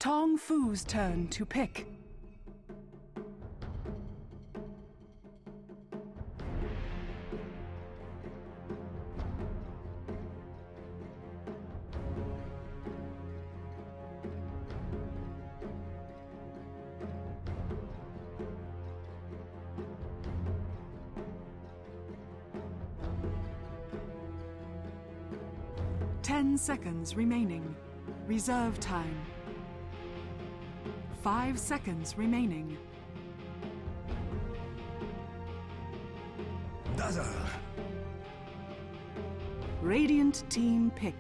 TongFu's turn to pick. Ten seconds remaining. Reserve time. 5 seconds remaining. Dazzle. Radiant team pick.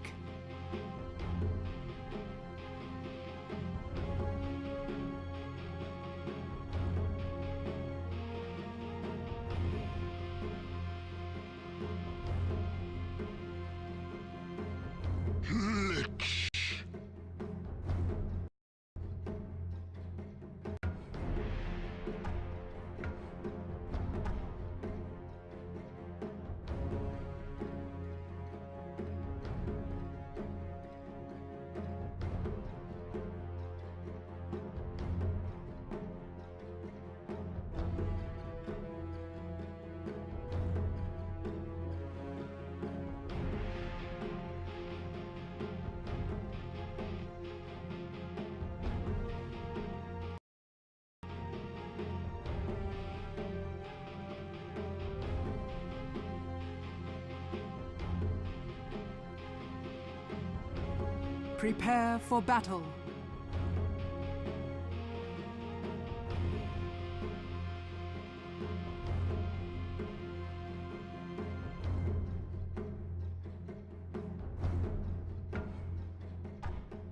Prepare for battle.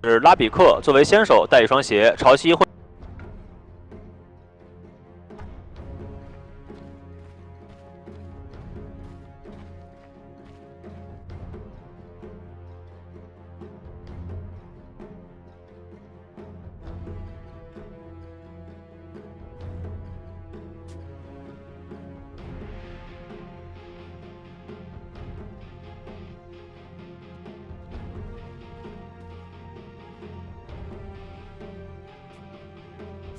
《是拉比克作为先手带一双鞋，潮汐会。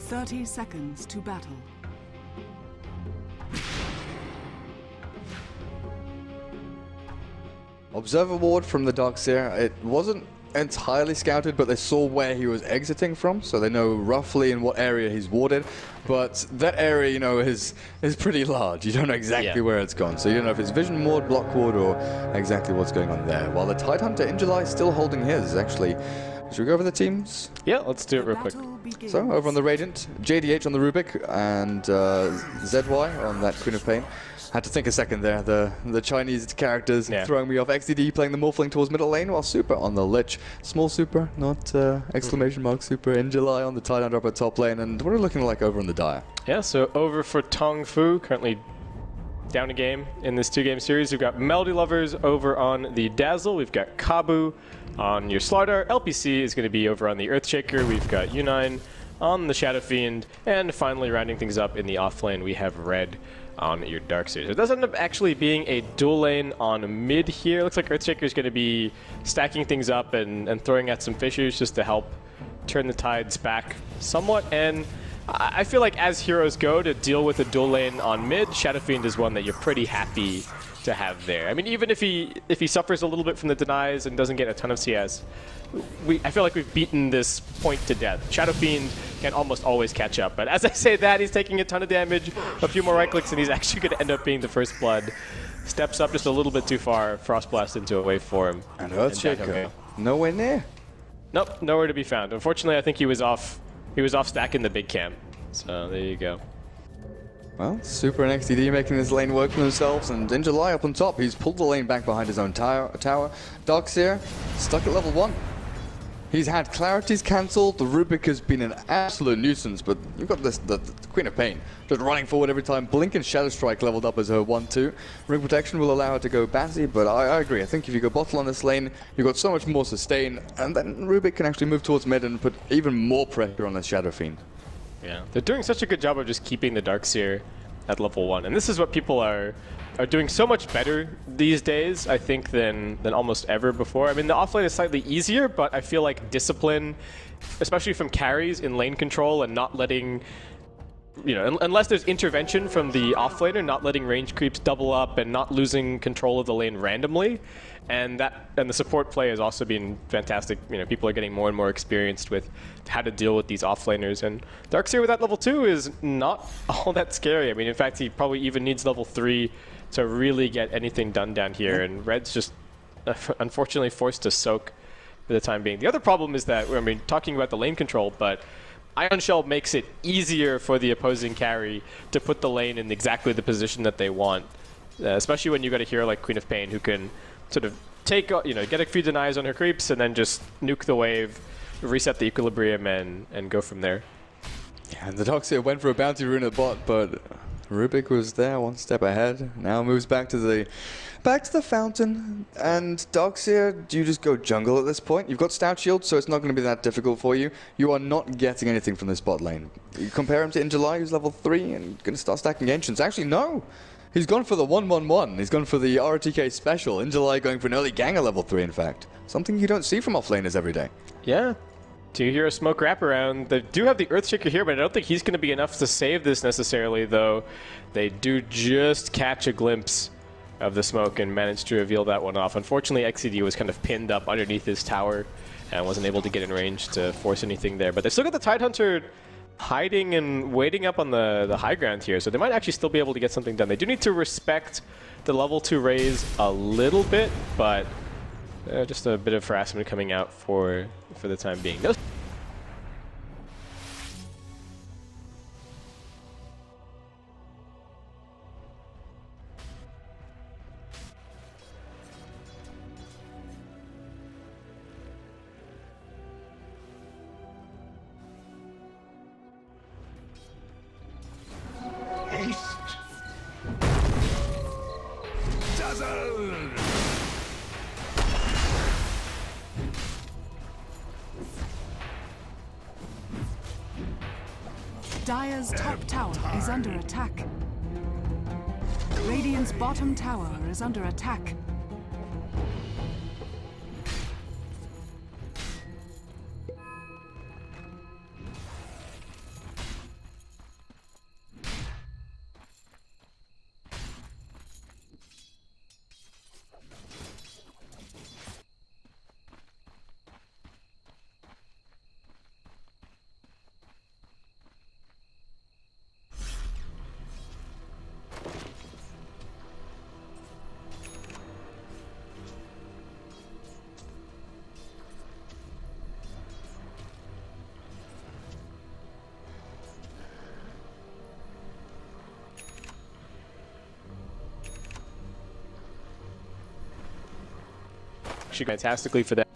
30 seconds to battle. Observer ward from the Darkseer. It wasn't entirely scouted, but they saw where he was exiting from, so they know roughly in what area he's warded. But that area, you know, is pretty large. You don't know exactly where it's gone, so you don't know if it's vision ward, block ward, or exactly what's going on there. While the Tidehunter in July is still holding his, actually. Should we go over the teams? Yeah, let's do it real quick. So, over on the Radiant, JDH on the Rubik, and ZY on that Queen of Pain. Had to think a second there, the Chinese characters throwing me off. XDD playing the Morphling towards middle lane, while Super on the Lich. Small Super, not exclamation mark Super, in July on the Tidehunter up at top lane. And what are we looking like over on the Dire? Yeah, so over for TongFu, currently down a game in this 2-game series. We've got Melody Lovers over on the Dazzle. We've got Kabu on your Slardar. LPC is going to be over on the Earthshaker. We've got U9 on the Shadow Fiend. And finally rounding things up in the offlane, we have Red on your Darkseer. So it does end up actually being a dual lane on mid here. Looks like Earthshaker is going to be stacking things up and throwing at some fissures just to help turn the tides back somewhat. And I feel like as heroes go to deal with a dual lane on mid, Shadow Fiend is one that you're pretty happy to have there. I mean, even if he suffers a little bit from the denies and doesn't get a ton of CS, I feel like we've beaten this point to death. Shadow Fiend can almost always catch up, but as I say that, he's taking a ton of damage, a few more right clicks, and he's actually going to end up being the first blood. Steps up just a little bit too far, Frost Blast into a wave form. And Earthshaker, nowhere near. Nope, nowhere to be found. Unfortunately, I think he was off stacking the big camp. So there you go. Well, Super and XDD making this lane work for themselves, and in July up on top, he's pulled the lane back behind his own tower. Darkseer stuck at level 1. He's had clarities cancelled, the Rubik has been an absolute nuisance, but you've got this, the Queen of Pain, just running forward every time. Blink and Shadow Strike leveled up as her 1-2. Ring Protection will allow her to go Bazzy, but I agree. I think if you go bottle on this lane, you've got so much more sustain, and then Rubik can actually move towards mid and put even more pressure on the Shadow Fiend. Yeah, they're doing such a good job of just keeping the Darkseer at level 1, and this is what people are doing so much better these days, I think, than almost ever before. I mean, the offlane is slightly easier, but I feel like discipline especially from carries in lane control and not letting, you know, unless there's intervention from the offlaner, not letting range creeps double up and not losing control of the lane randomly. And the support play has also been fantastic. You know, people are getting more and more experienced with how to deal with these offlaners. And Darkseer with that level 2 is not all that scary. I mean, in fact, he probably even needs level 3 to really get anything done down here. And Red's just unfortunately forced to soak for the time being. The other problem is that, I mean, talking about the lane control, but Ion Shell makes it easier for the opposing carry to put the lane in exactly the position that they want, especially when you got a hero like Queen of Pain who can sort of take, you know, get a few denies on her creeps and then just nuke the wave, reset the equilibrium, and go from there. Yeah, and the Darkseer went for a bounty rune at bot, but Rubik was there one step ahead. Now moves back to the fountain. And Darkseer, do you just go jungle at this point? You've got Stout Shield, so it's not going to be that difficult for you. You are not getting anything from this bot lane. You compare him to Injuly, who's level 3 and going to start stacking Ancients. Actually, no! He's gone for the 1-1-1. He's gone for the RTK special. Injuly going for an early gang at level 3, in fact. Something you don't see from offlaners every day. Yeah. 2 hero smoke wraparound. They do have the Earthshaker here, but I don't think he's going to be enough to save this necessarily, though. They do just catch a glimpse of the smoke and manage to reveal that one off. Unfortunately, XCD was kind of pinned up underneath his tower and wasn't able to get in range to force anything there. But they still got the Tidehunter hiding and waiting up on the high ground here, so they might actually still be able to get something done. They do need to respect the level 2 raise a little bit, but just a bit of harassment coming out for the time being. No. Dire's top tower is under attack. Radiant's bottom tower is under attack. Fantastically for that.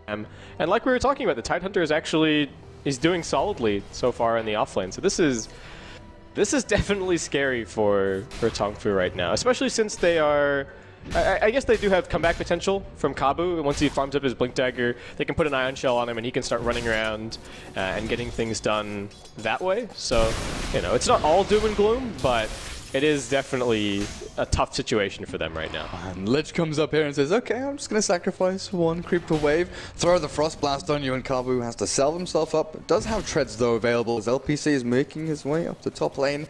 And like we were talking about, the Tidehunter is doing solidly so far in the offlane. So this is definitely scary for TongFu right now, especially since they are. I guess they do have comeback potential from Kabu. Once he farms up his Blink Dagger, they can put an Ion Shell on him and he can start running around and getting things done that way. So, you know, it's not all doom and gloom, but it is definitely a tough situation for them right now. And Lich comes up here and says, okay, I'm just going to sacrifice one creep per wave, throw the Frost Blast on you, and Kabu has to salve himself up. Does have treads, though, available as LPC is making his way up the top lane.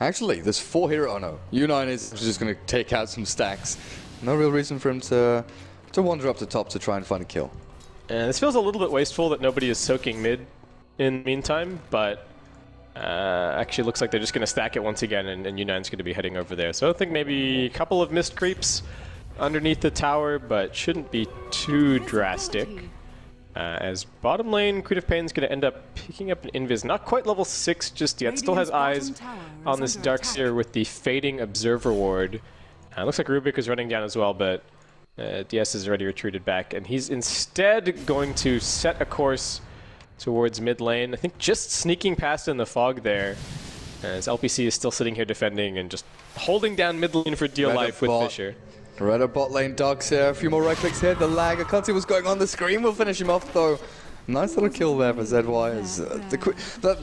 Actually, there's 4 hero. Oh no, U9 is just going to take out some stacks. No real reason for him to wander up the top to try and find a kill. And this feels a little bit wasteful that nobody is soaking mid in the meantime, but actually looks like they're just going to stack it once again, and U9's going to be heading over there. So I think maybe a couple of missed creeps underneath the tower, but shouldn't be too drastic. As bottom lane, Queen of Pain's going to end up picking up an Invis. Not quite level 6 just yet. Still has eyes on this Darkseer with the Fading Observer Ward. Looks like Rubik is running down as well, but DS has already retreated back. And he's instead going to set a course towards mid lane. I think just sneaking past in the fog there. As LPC is still sitting here defending and just holding down mid lane for dear life with Fisher. Red at bot lane, Darkseer, a few more right clicks here, the lag, I can't see what's going on, the screen will finish him off though. Nice little kill there for ZY as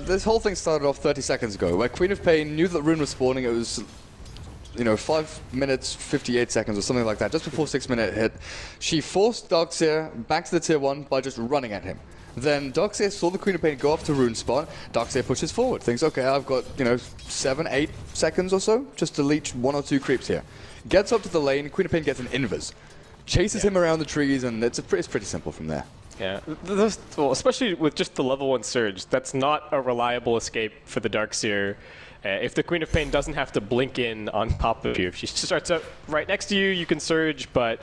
this whole thing started off 30 seconds ago, where Queen of Pain knew that Rune was spawning, it 5 minutes, 58 seconds or something like that, just before 6-minute hit, she forced Darkseer back to the tier 1 by just running at him. Then Darkseer saw the Queen of Pain go off to rune spot. Darkseer pushes forward, thinks, okay, I've got 7, 8 seconds or so just to leech 1 or 2 creeps here. Gets up to the lane, Queen of Pain gets an invis, chases him around the trees, and it's pretty simple from there. Yeah, well, especially with just the level 1 surge, that's not a reliable escape for the Darkseer. If the Queen of Pain doesn't have to blink in on top of you, if she starts up right next to you, you can surge, but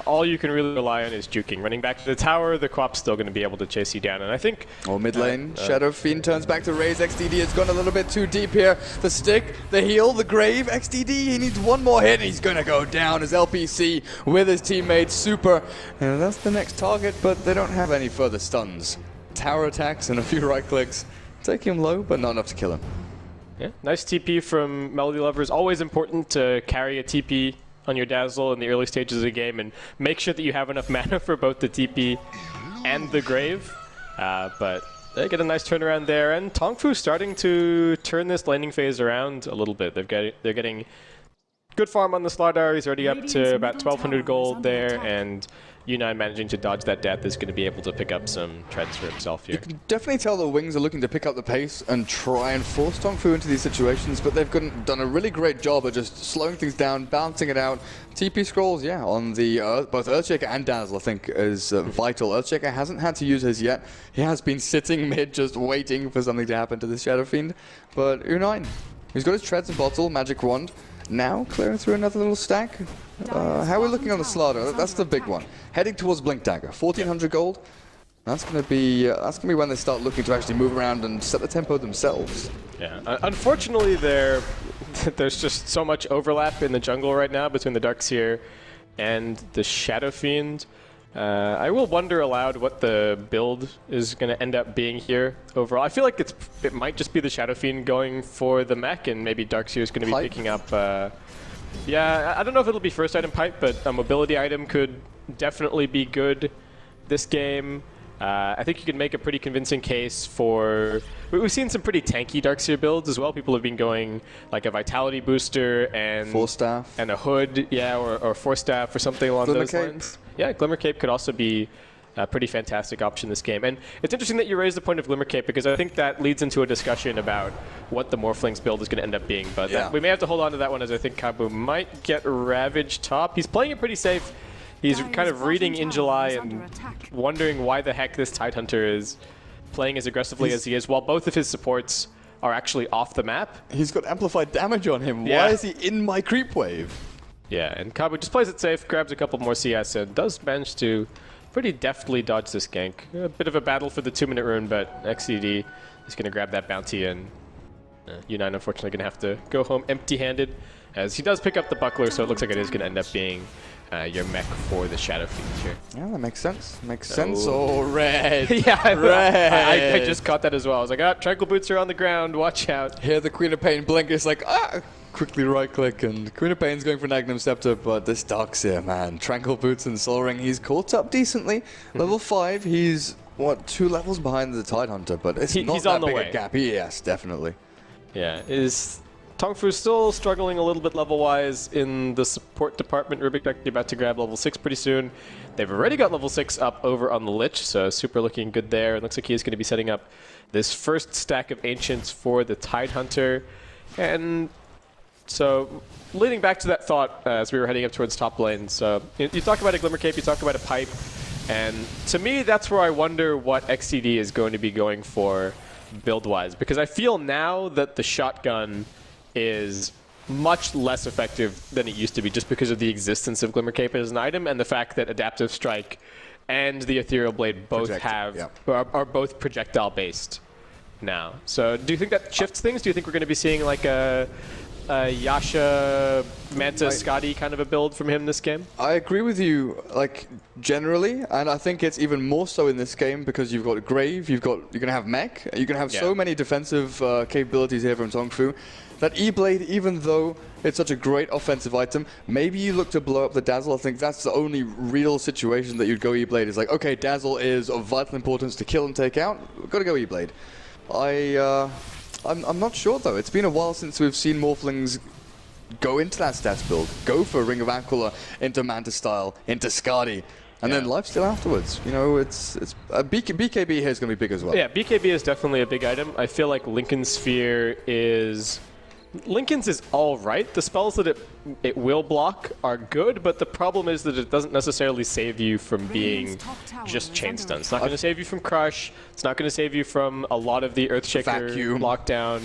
all you can really rely on is juking. Running back to the tower, the co-op's still going to be able to chase you down, and I think... Oh, mid lane, Shadow Fiend turns back to Raze. XDD has gone a little bit too deep here. The stick, the heal, the grave. XDD, he needs one more hit, and he's going to go down as LPC with his teammate Super. And that's the next target, but they don't have any further stuns. Tower attacks and a few right clicks. Take him low, but not enough to kill him. Yeah, nice TP from Melody Lovers. Always important to carry a TP on your Dazzle in the early stages of the game and make sure that you have enough mana for both the TP and the Grave. But they get a nice turnaround there, and TongFu starting to turn this laning phase around a little bit. They're getting good farm on the Slardar. He's already up to about 1,200 gold there, and U9 managing to dodge that death is going to be able to pick up some treads for himself here. You can definitely tell the Wings are looking to pick up the pace and try and force TongFu into these situations, but they've done a really great job of just slowing things down, balancing it out. TP scrolls, yeah, on the both Earthshaker and Dazzle, I think, is vital. Earthshaker hasn't had to use his yet. He has been sitting mid, just waiting for something to happen to this Shadow Fiend. But U9, he's got his treads and bottle, magic wand. Now clearing through another little stack. How are we looking on the Slardar? That's the big one. Heading towards Blink Dagger, 1,400 gold. That's gonna be when they start looking to actually move around and set the tempo themselves. Yeah, unfortunately, there's just so much overlap in the jungle right now between the Darkseer and the Shadow Fiend. I will wonder aloud what the build is going to end up being here overall. I feel like it might just be the Shadow Fiend going for the mech, and maybe Darkseer is going to be picking up... yeah, I don't know if it'll be first item pipe, but a mobility item could definitely be good this game. I think you can make a pretty convincing case for... We've seen some pretty tanky Darkseer builds as well. People have been going like a Vitality Booster and... Force Staff. And a Hood, yeah, or Force Staff or something along those lines. Yeah, Glimmer Cape could also be a pretty fantastic option this game. And it's interesting that you raised the point of Glimmer Cape, because I think that leads into a discussion about what the Morphlings build is going to end up being. But we may have to hold on to that one, as I think Kabu might get Ravage top. He's playing it pretty safe. He's kind of reading in July and wondering why the heck this Tidehunter is playing as aggressively as he is, while both of his supports are actually off the map. He's got amplified damage on him. Yeah. Why is he in my creep wave? Yeah, and Kabu just plays it safe, grabs a couple more CS, and does manage to pretty deftly dodge this gank. A bit of a battle for the 2-minute rune, but XCD is going to grab that bounty, and U9 unfortunately going to have to go home empty-handed, as he does pick up the buckler, so it looks like it is going to end up being your mech for the Shadow Fiend here. Yeah, that makes sense. Makes sense. Oh, red. Yeah, red. I just caught that as well. I was like, Tranquil Boots are on the ground, watch out. Here the Queen of Pain blink is like, quickly right click, and Queen of Pain's going for Magnum Scepter, but this Darkseer, man. Tranquil Boots and Soul Ring, he's caught up decently. Level 5, he's, 2 levels behind the Tidehunter, but it's not that big a gap. Yes, definitely. Yeah, is TongFu still struggling a little bit level-wise in the support department. Rubik actually about to grab level 6 pretty soon. They've already got level 6 up over on the Lich, so Super looking good there. It looks like he is going to be setting up this first stack of Ancients for the Tidehunter. And so, leading back to that thought as we were heading up towards top lane, so you talk about a Glimmer Cape, you talk about a pipe, and to me that's where I wonder what XCD is going to be going for build-wise, because I feel now that the shotgun is much less effective than it used to be, just because of the existence of Glimmer Cape as an item and the fact that Adaptive Strike and the Ethereal Blade both are both projectile-based now. So do you think that shifts things? Do you think we're going to be seeing like a Yasha, Manta, Scotty kind of a build from him this game? I agree with you, like, generally, and I think it's even more so in this game because you've got Grave, you're going to have Mech, you're going to have so many defensive capabilities here from TongFu that E-Blade, even though it's such a great offensive item, maybe you look to blow up the Dazzle. I think that's the only real situation that you'd go E-Blade. Is like, okay, Dazzle is of vital importance to kill and take out, we've got to go E-Blade. I'm not sure though. It's been a while since we've seen Morphlings go into that stats build, go for Ring of Aquila into Manta style, into Skadi, and then lifesteal afterwards. You know, it's BKB here is going to be big as well. Yeah, BKB is definitely a big item. I feel like Lincoln's Sphere is... Lincoln's is all right. The spells that it will block are good, but the problem is that it doesn't necessarily save you from being just chain stun. It's not going to save you from Crush. It's not going to save you from a lot of the Earthshaker lockdown.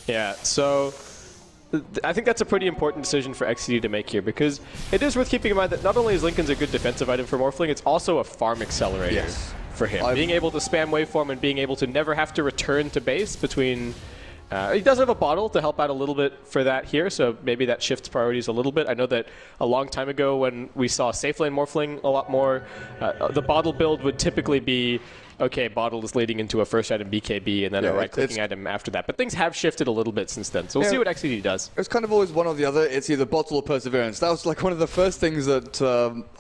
Yeah, so I think that's a pretty important decision for XCD to make here, because it is worth keeping in mind that not only is Lincoln's a good defensive item for Morphling, it's also a farm accelerator for him. Being able to spam waveform and being able to never have to return to base between... he does have a bottle to help out a little bit for that here, so maybe that shifts priorities a little bit. I know that a long time ago when we saw safe lane Morphling a lot more, the bottle build would typically be, okay, bottle is leading into a first item BKB and then a right-clicking item after that. But things have shifted a little bit since then, so we'll see what XCD does. It's kind of always one or the other. It's either bottle or perseverance. That was like one of the first things that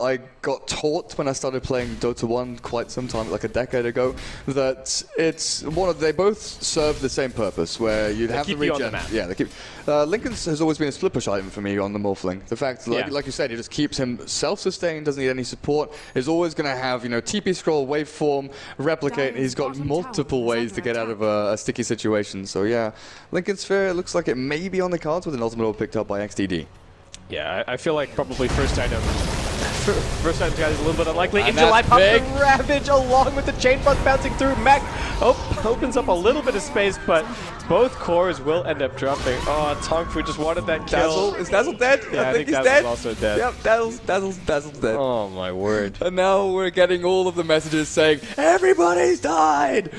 I got taught when I started playing Dota 1 quite some time, like a decade ago, that it's one of, they both serve the same purpose, where you'd have to regen. On the map. Yeah, they keep. Lincoln's has always been a split push item for me on the Morphling. The fact, like you said, he just keeps him self-sustained, doesn't need any support, is always going to have, you know, TP scroll, waveform, replicate. He's got multiple ways to get out of a sticky situation. So yeah, Lincoln's Sphere looks like it may be on the cards with an ultimate all picked up by XDD. Yeah, I feel like probably first item is a little bit unlikely. And July pops the Ravage along with the chain bug bouncing through. Mac opens up a little bit of space, but both cores will end up dropping. Oh, TongFu just wanted that kill. Is Dazzle dead? Yeah, I think he's Dazzle's dead. also dead. Yep, Dazzle's dead. Oh my word. And now we're getting all of the messages saying, everybody's died!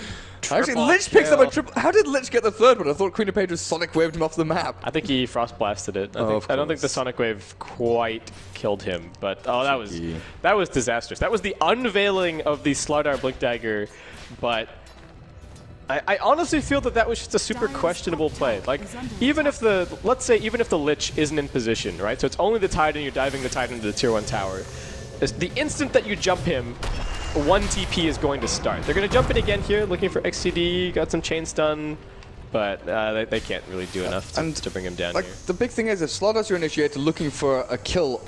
Actually, Lich picks up a triple. How did Lich get the third one? I thought Queen of Page just Sonic waved him off the map. I think he Frost Blasted it. I don't think the Sonic Wave quite killed him, but that was disastrous. That was the unveiling of the Slardar Blink Dagger, but I honestly feel that was just a super questionable play. Like, even if let's say even if the Lich isn't in position, right? So it's only the Titan, you're diving the Titan into the tier 1 tower. The instant that you jump him, 1 TP is going to start. They're going to jump in again here, looking for XCD, got some chain stun, but they can't really do enough to bring him down here. The big thing is, if Slardar's your initiator looking for a kill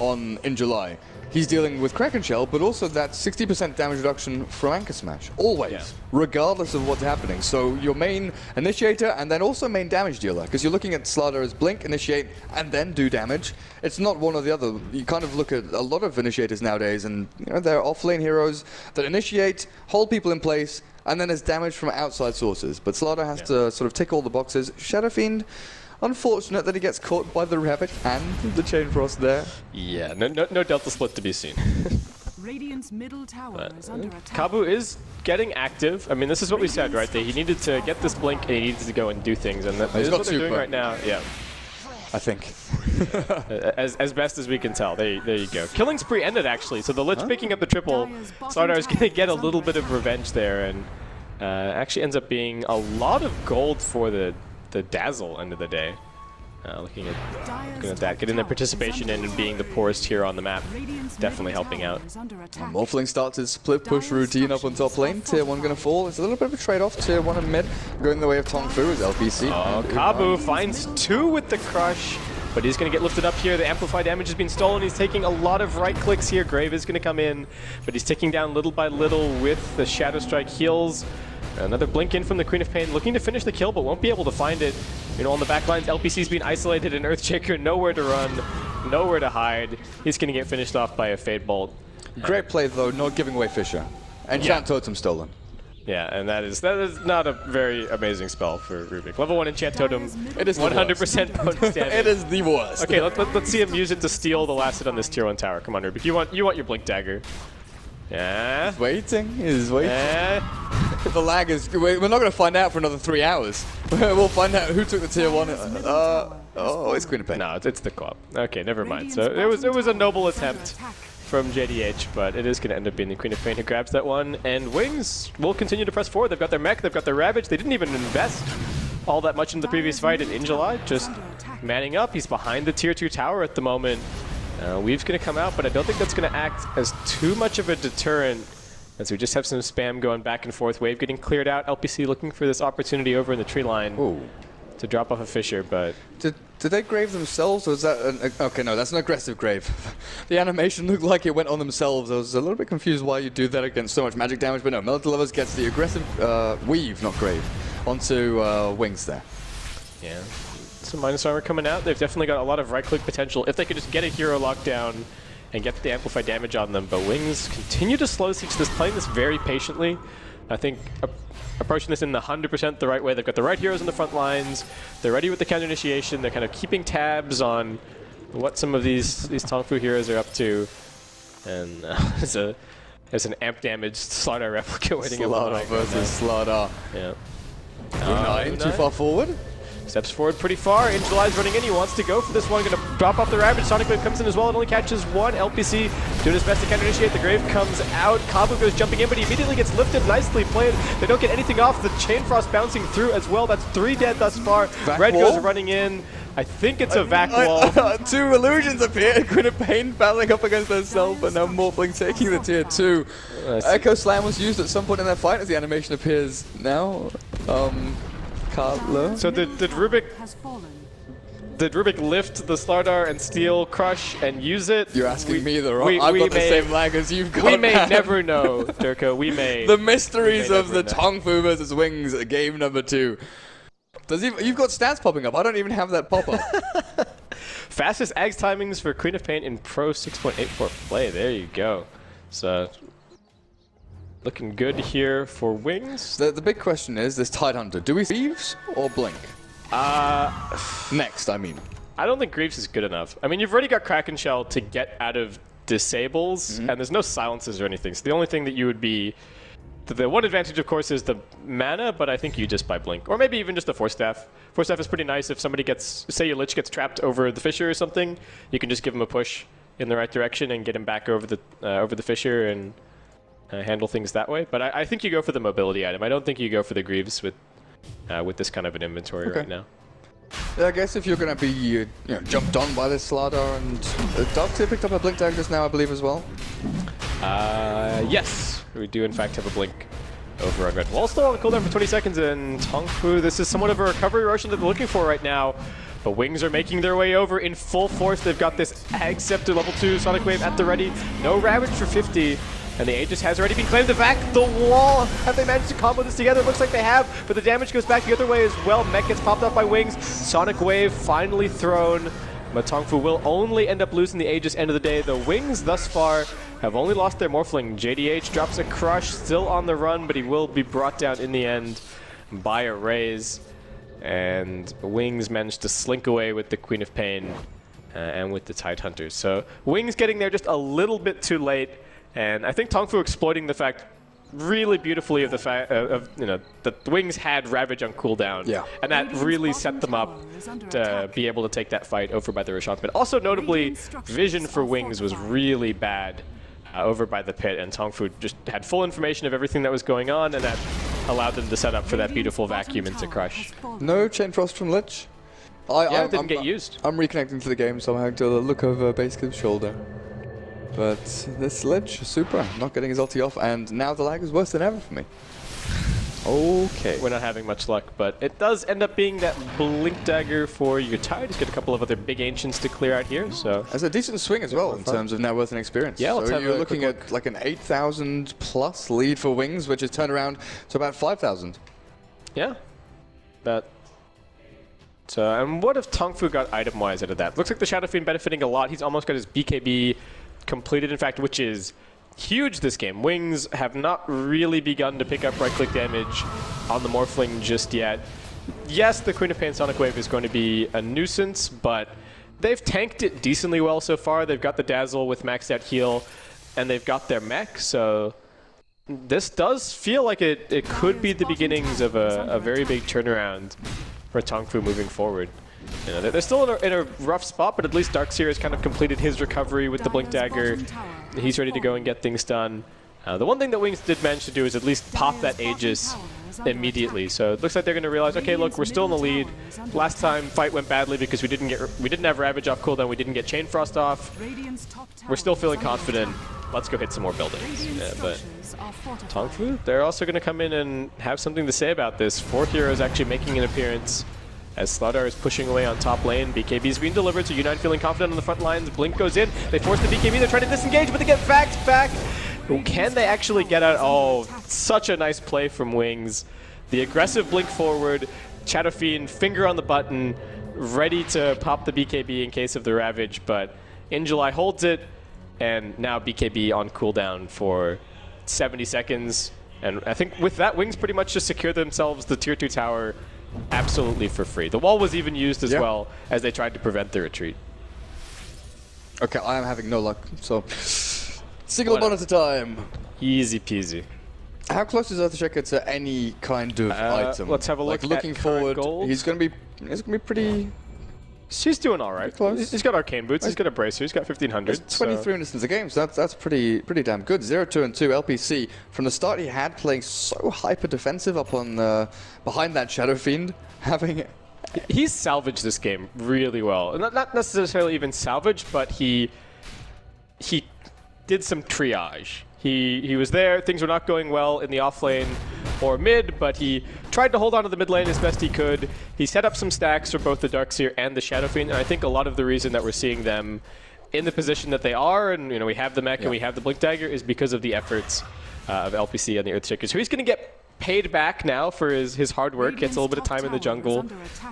in July, he's dealing with Kraken Shell, but also that 60% damage reduction from Anchor Smash. Always, regardless of what's happening. So your main initiator and then also main damage dealer, because you're looking at Slardar as blink, initiate, and then do damage. It's not one or the other. You kind of look at a lot of initiators nowadays, and you know, they're off-lane heroes that initiate, hold people in place, and then there's damage from outside sources. But Slardar has to sort of tick all the boxes. Shadow Fiend, unfortunate that he gets caught by the rabbit and the Chain Frost there. Yeah, no Delta Split to be seen. Radiant's middle tower is under attack. Kabu is getting active. I mean, this is what we said, right? That he needed to get this blink and he needed to go and do things, and that is what they're doing right now. Yeah, I think. as best as we can tell. There you go. Killing spree ended, actually. So the Lich picking up the triple. Slardar is going to get a little bit of revenge there, and actually ends up being a lot of gold for the Dazzle end of the day. Looking at that, getting the participation in and being the poorest here on the map, definitely helping out. Morphling starts his split push routine up on top lane. Tier 1 going to fall. It's a little bit of a trade-off. Tier 1 in mid, going the way of TongFu is LPC. Oh, Kabu finds 2 with the Crush, but he's going to get lifted up here. The amplify damage has been stolen. He's taking a lot of right clicks here. Grave is going to come in, but he's ticking down little by little with the Shadow Strike heals. Another blink in from the Queen of Pain, looking to finish the kill, but won't be able to find it. You know, on the back lines, LPC's been isolated, and Earthshaker nowhere to run, nowhere to hide. He's going to get finished off by a Fade Bolt. Great play, though, not giving away Fisher. Enchant Totem stolen. Yeah, and that is not a very amazing spell for Rubik. Level 1 Enchant Totem, it is 100% bonus damage. It is the worst. Okay, let's see him use it to steal the last hit on this tier 1 tower. Come on, Rubik. You want your Blink Dagger. Yeah. He's waiting. He's waiting. The lag is... We're not going to find out for another 3 hours. We'll find out who took the tier 1. Oh, it's Queen of Pain. No, it's the club. Okay, never mind. So it was a noble attempt from JDH, but it is going to end up being the Queen of Pain who grabs that one. And Wings will continue to press forward. They've got their mech, they've got their Ravage. They didn't even invest all that much in the previous fight in July. Just manning up. He's behind the tier 2 tower at the moment. Weave's going to come out, but I don't think that's going to act as too much of a deterrent, as we just have some spam going back and forth. Wave getting cleared out. LPC looking for this opportunity over in the tree line to drop off a Fissure, but Did they grave themselves, or was that okay, no, that's an aggressive grave. The animation looked like it went on themselves. I was a little bit confused why you do that against so much magic damage, but no, Melody Lovers gets the aggressive weave, not grave, onto Wings there. yeah. Some Minus Armor coming out. They've definitely got a lot of right-click potential if they could just get a hero lockdown and get the amplified damage on them, but Wings continue to slow siege this, playing this very patiently. I think approaching this in the 100% the right way. They've got the right heroes in the front lines. They're ready with the counter initiation. They're kind of keeping tabs on what some of these TongFu heroes are up to. And there's an amp damaged Slardar replica waiting Slardar versus Slardar. Yeah. Unai, too far forward. Steps forward pretty far. July's running in. He wants to go for this one. Going to drop off the Ravage. Sonic Wave comes in as well. It only catches one. LPC doing his best to counter initiate. The Grave comes out. KaBu goes jumping in, but he immediately gets lifted. Nicely played. They don't get anything off. The Chain Frost bouncing through as well. That's 3 dead thus far. Vac Red wall? goes running in. I think it's a Vac wall. 2 illusions appear. Queen of Pain battling up against herself, but now Morphling taking the tier 2. Echo Slam was used at some point in that fight as the animation appears now. Carlo. So did Rubik lift the Slardar and steal Crush and use it? You're asking me the wrong. I've got the same lag as you've got. We may never know, Durko. We may. The mysteries of the TongFu versus Wings game number 2. You've got stats popping up. I don't even have that pop up. Fastest Ags timings for Queen of Pain in Pro 6.84 play. There you go. So looking good here for Wings. The big question is this Tidehunter. Do we Thieves or Blink? Next, I mean. I don't think Greaves is good enough. I mean, you've already got Kraken Shell to get out of disables, and there's no silences or anything. So the only thing that you would be... The one advantage, of course, is the mana, but I think you just buy Blink. Or maybe even just the Force Staff. Force Staff is pretty nice if somebody gets... Say your Lich gets trapped over the Fissure or something, you can just give him a push in the right direction and get him back over the Fissure and handle things that way. But I think you go for the mobility item. I don't think you go for the Greaves with this kind of an inventory right now. Yeah, I guess if you're going to be jumped on by this Slardar, and Doctor picked up a Blink Dagger just now, I believe, as well. Yes, we do in fact have a Blink over on Red Wall. Still on the cooldown for 20 seconds, and TongFu, this is somewhat of a recovery Roshan that they're looking for right now. But Wings are making their way over in full force. They've got this Ag Scepter level 2 Sonic Wave at the ready. No Ravage for 50. And the Aegis has already been claimed. The Vac, the wall. Have they managed to combo this together? Looks like they have, but the damage goes back the other way as well. Mech gets popped up by Wings. Sonic Wave finally thrown. But TongFu will only end up losing the Aegis end of the day. The Wings thus far have only lost their Morphling. JDH drops a Crush, still on the run, but he will be brought down in the end by a Raze. And Wings managed to slink away with the Queen of Pain and with the Tidehunter. So Wings getting there just a little bit too late. And I think TongFu exploiting the fact really beautifully of the fact that the Wings had Ravage on cooldown, and that really set them up to be able to take that fight over by the Roshan Pit. Also notably, vision for Wings was really bad over by the pit, and TongFu just had full information of everything that was going on, and that allowed them to set up for that beautiful vacuum into Crush. No Chain Frost from Lich. It didn't get used. I'm reconnecting to the game, so I'm having to look over Basic's shoulder. But this Lich, super, not getting his ulti off, and now the lag is worse than ever for me. Okay. We're not having much luck, but it does end up being that Blink Dagger for your Tide. Just get a couple of other big Ancients to clear out here, so... That's a decent swing as well in terms of net worth and experience. Yeah, let's so have you're a looking at like an 8,000 plus lead for Wings, which is turned around to about 5,000. Yeah. And what if TongFu got item-wise out of that? Looks like the Shadow Fiend benefiting a lot. He's almost got his BKB completed, in fact, which is huge this game. Wings have not really begun to pick up right-click damage on the Morphling just yet. Yes, the Queen of Pain Sonic Wave is going to be a nuisance, but they've tanked it decently well so far. They've got the Dazzle with maxed out heal, and they've got their mech, so this does feel like it could be the beginnings of a very big turnaround for TongFu moving forward. They're still in a rough spot, but at least Darkseer has kind of completed his recovery with the Blink Dagger. He's ready to go and get things done. The one thing that Wings did manage to do is at least pop that Aegis immediately. So it looks like they're going to realize, okay, look, we're still in the lead. Last time fight went badly because we didn't have Ravage off cooldown, we didn't get Chain Frost off. We're still feeling confident. Let's go hit some more buildings. But TongFu, they're also going to come in and have something to say about this. 4 heroes actually making an appearance as Slardar is pushing away on top lane. BKB is being delivered to U9 feeling confident on the front lines. Blink goes in. They force the BKB. They're trying to disengage, but they get backed back. Can they actually get out? Oh, such a nice play from Wings. The aggressive blink forward. Shadowfiend, finger on the button, ready to pop the BKB in case of the Ravage, but Injuly holds it, and now BKB on cooldown for 70 seconds. And I think with that, Wings pretty much just secure themselves the tier 2 tower absolutely for free. The wall was even used as well as they tried to prevent the retreat. Okay, I am having no luck, so single one at a time. Easy peasy. How close is Earthshaker to any kind of item? Let's have a look. Like looking at forward, gold. he's gonna be pretty. She's doing all right. Close. He's got Arcane Boots. He's got a Bracer. He's got 1500. It's 23 minutes into the game, so that's pretty damn good. 0-2 and 2 LPC from the start. He had playing so hyper defensive up on behind that Shadowfiend, having. He's salvaged this game really well. Not necessarily even salvaged, but he did some triage. He was there, things were not going well in the off lane or mid, but he tried to hold on to the mid lane as best he could. He set up some stacks for both the Darkseer and the Shadowfiend, and I think a lot of the reason that we're seeing them in the position that they are, and we have the mech and we have the Blink Dagger, is because of the efforts of LPC and the Earthshakers. So he's going to get paid back now for his hard work, gets a little bit of time in the jungle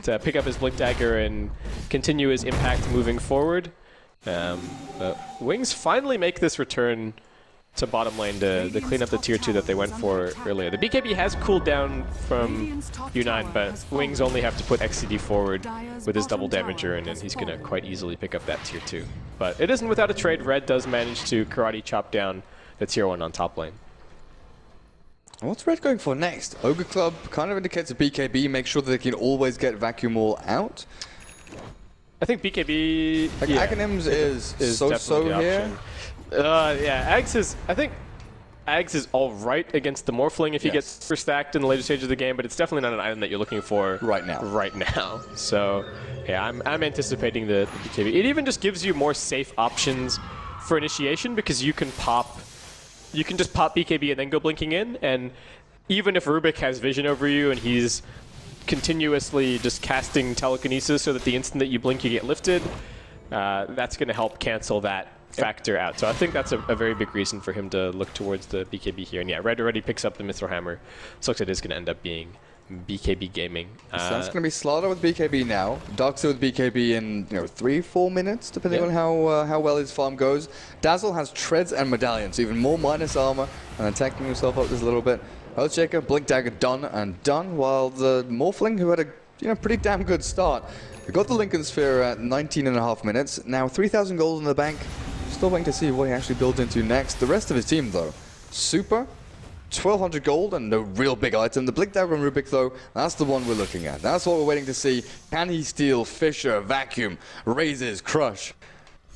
to pick up his Blink Dagger and continue his impact moving forward. But Wings finally make this return to bottom lane to clean up the tier 2 that they went for earlier. The BKB has cooled down from U9, but Wings only have to put XCD forward with his double damager, and then he's going to quite easily pick up that tier 2. But it isn't without a trade. Red does manage to karate chop down the tier 1 on top lane. What's Red going for next? Ogre Club kind of indicates a BKB, make sure that they can always get Vacuum Wall out. I think BKB... Like Aghanims is so here. Yeah, I think Aghs is alright against the Morphling if he gets super stacked in the later stage of the game, but it's definitely not an item that you're looking for right now. So, yeah, I'm anticipating the BKB. It even just gives you more safe options for initiation because you can just pop BKB and then go blinking in, and even if Rubik has vision over you and he's continuously just casting telekinesis so that the instant that you blink you get lifted, that's going to help cancel that factor out. So I think that's a very big reason for him to look towards the BKB here. And yeah, Red already picks up the Mithril Hammer. So looks like it is going to end up being BKB gaming. So that's going to be Slardar with BKB now. Darkseer with BKB in 3-4 minutes, depending on how well his farm goes. Dazzle has Treads and Medallions, so even more minus armor, and attacking himself up just a little bit. Earthshaker, Blink Dagger done, while the Morphling, who had a pretty damn good start, we got the Lincoln Sphere at 19.5 minutes. Now 3,000 gold in the bank. Still waiting to see what he actually builds into next. The rest of his team, though, Super, 1,200 gold and no real big item. The Blink Dagger and Rubik, though, that's the one we're looking at. That's what we're waiting to see. Can he steal Fissure, Vacuum, Raises, Crush?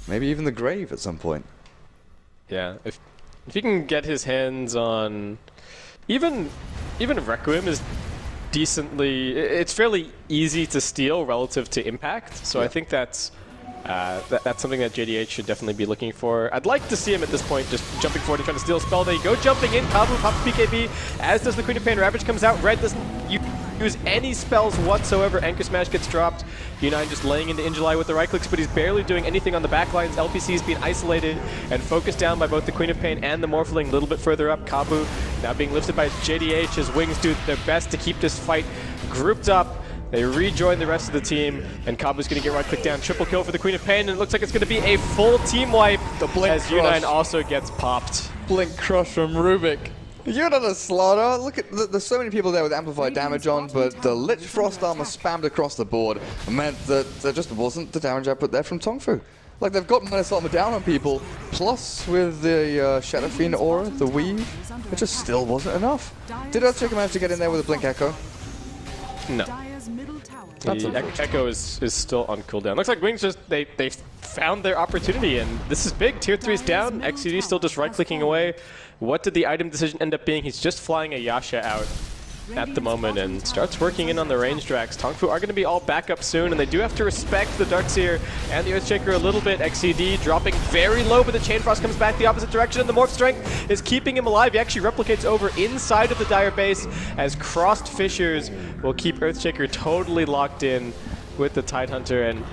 Maybe even the Grave at some point. Yeah, if he can get his hands on... Even Requiem is decently... It's fairly easy to steal relative to impact, so I think that's something that JDH should definitely be looking for. I'd like to see him at this point just jumping forward and trying to steal a spell. There you go, jumping in. Kabu pops BKB, as does the Queen of Pain. Ravage comes out. Red doesn't use any spells whatsoever. Anchor Smash gets dropped. U9 just laying into Injuly with the right clicks, but he's barely doing anything on the backlines. LPC is being isolated and focused down by both the Queen of Pain and the Morphling. A little bit further up, Kabu now being lifted by JDH. His Wings do their best to keep this fight grouped up. They rejoin the rest of the team, and Kabu's going to get right click down. Triple kill for the Queen of Pain, and it looks like it's going to be a full team wipe as U9 also gets popped. Blink Crush from Rubik. You're not a Slardar. Look at there's so many people there with amplified damage on, but the Lich Frost armor spammed across the board meant that there just wasn't the damage output there from TongFu. Like, they've got minus armor down on people, plus with the Shadowfiend aura, the weave, it just still wasn't enough. Did Earthshaker manage to get in there with a Blink Echo? No. The Echo is still on cooldown. Looks like Wings just, they found their opportunity, and this is big. Tier 3's down. XCD still just right-clicking away. What did the item decision end up being? He's just flying a Yasha out at the moment and starts working in on the range tracks. TongFu are going to be all back up soon, and they do have to respect the Darkseer and the Earthshaker a little bit. XCD dropping very low, but the Chain Frost comes back the opposite direction, and the Morph Strength is keeping him alive. He actually replicates over inside of the Dire base as crossed fissures will keep Earthshaker totally locked in with the Tidehunter, and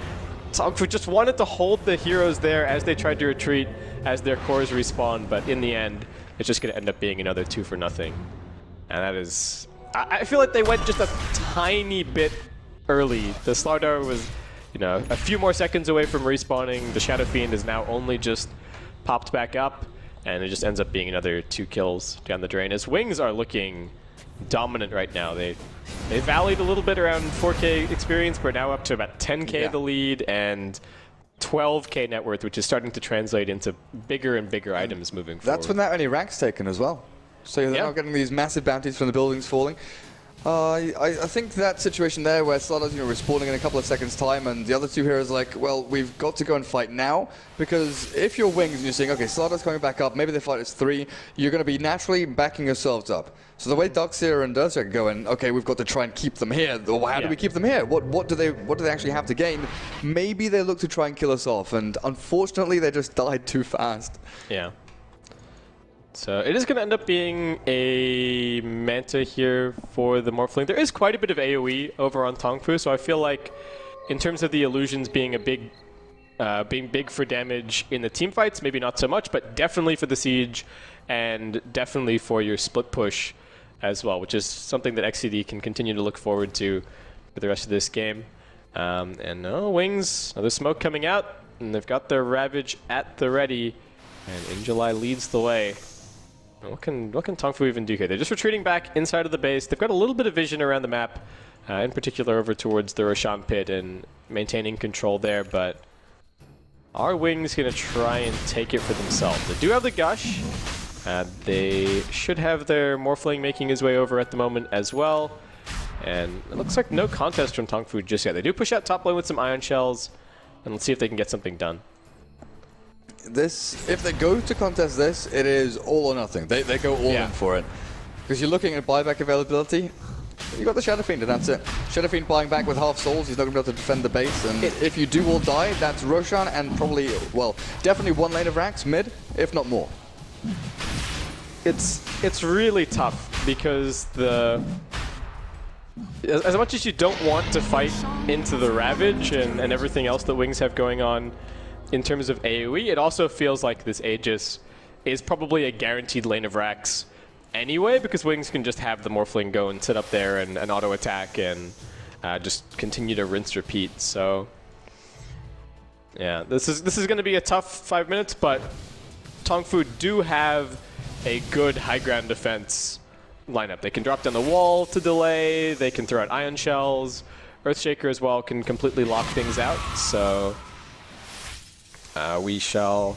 TongFu just wanted to hold the heroes there as they tried to retreat as their cores respawn, but in the end, it's just going to end up being another 2 for nothing. And that is... I feel like they went just a tiny bit early. The Slardar was, you know, a few more seconds away from respawning. The Shadow Fiend is now only just popped back up, and it just ends up being another 2 kills down the drain. As Wings are looking dominant right now. They valleyed a little bit around 4K experience, but now up to about 10K the lead and 12K net worth, which is starting to translate into bigger and bigger items moving forward. That's without any ranks taken as well. So they're not getting these massive bounties from the buildings falling. I think that situation there where Slardar, respawning in a couple of seconds time and the other 2 heroes are like, well, we've got to go and fight now, because if you're Wings and you're saying, okay, Slardar's coming back up, maybe they fight as 3, you're going to be naturally backing yourselves up. So the way Darkseer and Earthshaker go in, okay, we've got to try and keep them here. Or how do we keep them here? What do they actually have to gain? Maybe they look to try and kill us off, and unfortunately they just died too fast. Yeah. So it is going to end up being a Manta here for the Morphling. There is quite a bit of AoE over on TongFu, so I feel like in terms of the illusions being big for damage in the team fights, maybe not so much, but definitely for the siege and definitely for your split push as well, which is something that XCD can continue to look forward to for the rest of this game. And no Wings, another smoke coming out, and they've got their Ravage at the ready, and In July leads the way. What can TongFu even do here? They're just retreating back inside of the base. They've got a little bit of vision around the map, in particular over towards the Roshan pit and maintaining control there, but are Wings going to try and take it for themselves? They do have the Gush. They should have their Morphling making his way over at the moment as well. And it looks like no contest from TongFu just yet. They do push out top lane with some Ion Shells, and let's see if they can get something done. If they go to contest this, it is all or nothing. They go all in for it. Because you're looking at buyback availability, you got the Shadow Fiend and that's it. Shadow Fiend buying back with half souls, he's not going to be able to defend the base, and if you do all die, that's Roshan and probably, well, definitely 1 lane of Rax mid, if not more. It's really tough because as much as you don't want to fight into the Ravage and everything else that Wings have going on in terms of AoE, it also feels like this Aegis is probably a guaranteed lane of Rax anyway, because Wings can just have the Morphling go and sit up there and auto attack and just continue to rinse repeat. So yeah, this is going to be a tough 5 minutes, but TongFu do have a good high ground defense lineup. They can drop down the wall to delay, they can throw out Ion Shells, Earthshaker as well can completely lock things out, so we shall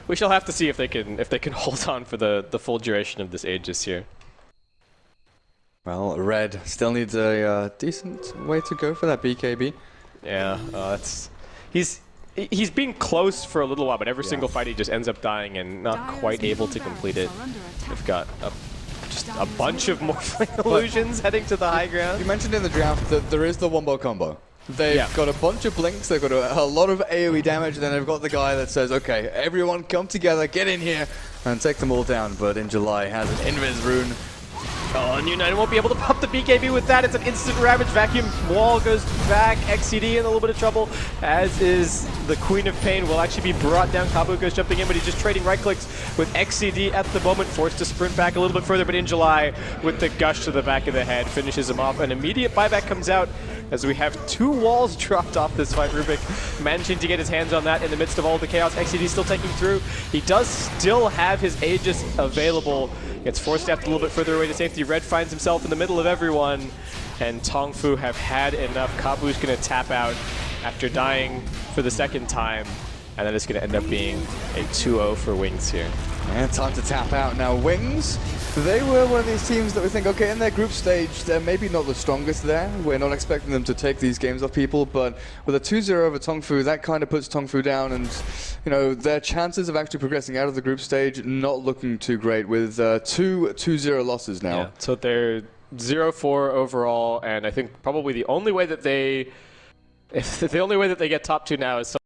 have to see if they can hold on for the full duration of this Aegis here. Well, Red still needs a decent way to go for that BKB. Yeah, he's been close for a little while, but every single fight he just ends up dying and not quite able to complete it. They've got just a bunch of Morphling illusions heading to the high ground. You mentioned in the draft that there is the wombo combo. They've got a bunch of blinks, they've got a lot of AoE damage, and then they've got the guy that says, okay, everyone come together, get in here, and take them all down. But In July has an Invis rune. Oh, and United won't be able to pop the BKB with that. It's an instant Ravage. Vacuum Wall goes back. XCD in a little bit of trouble, as is the Queen of Pain. Will actually be brought down. Kabu goes jumping in, but he's just trading right clicks with XCD at the moment, forced to sprint back a little bit further, but In July with the Gush to the back of the head finishes him off. An immediate buyback comes out as we have 2 walls dropped off this fight. Rubik managing to get his hands on that in the midst of all the chaos. XCD still taking through. He does still have his Aegis available. Gets forced out a little bit further away to safety. Red finds himself in the middle of everyone, and TongFu have had enough. Kabu's going to tap out after dying for the 2nd time, and then it's going to end up being a 2-0 for Wings here. And time to tap out now. Wings, they were one of these teams that we think, okay, in their group stage, they're maybe not the strongest there. We're not expecting them to take these games off people, but with a 2-0 over TongFu, that kind of puts TongFu down, and their chances of actually progressing out of the group stage not looking too great with 2 2-0 losses now. Yeah. So they're 0-4 overall, and I think probably the only way that they get top 2 now is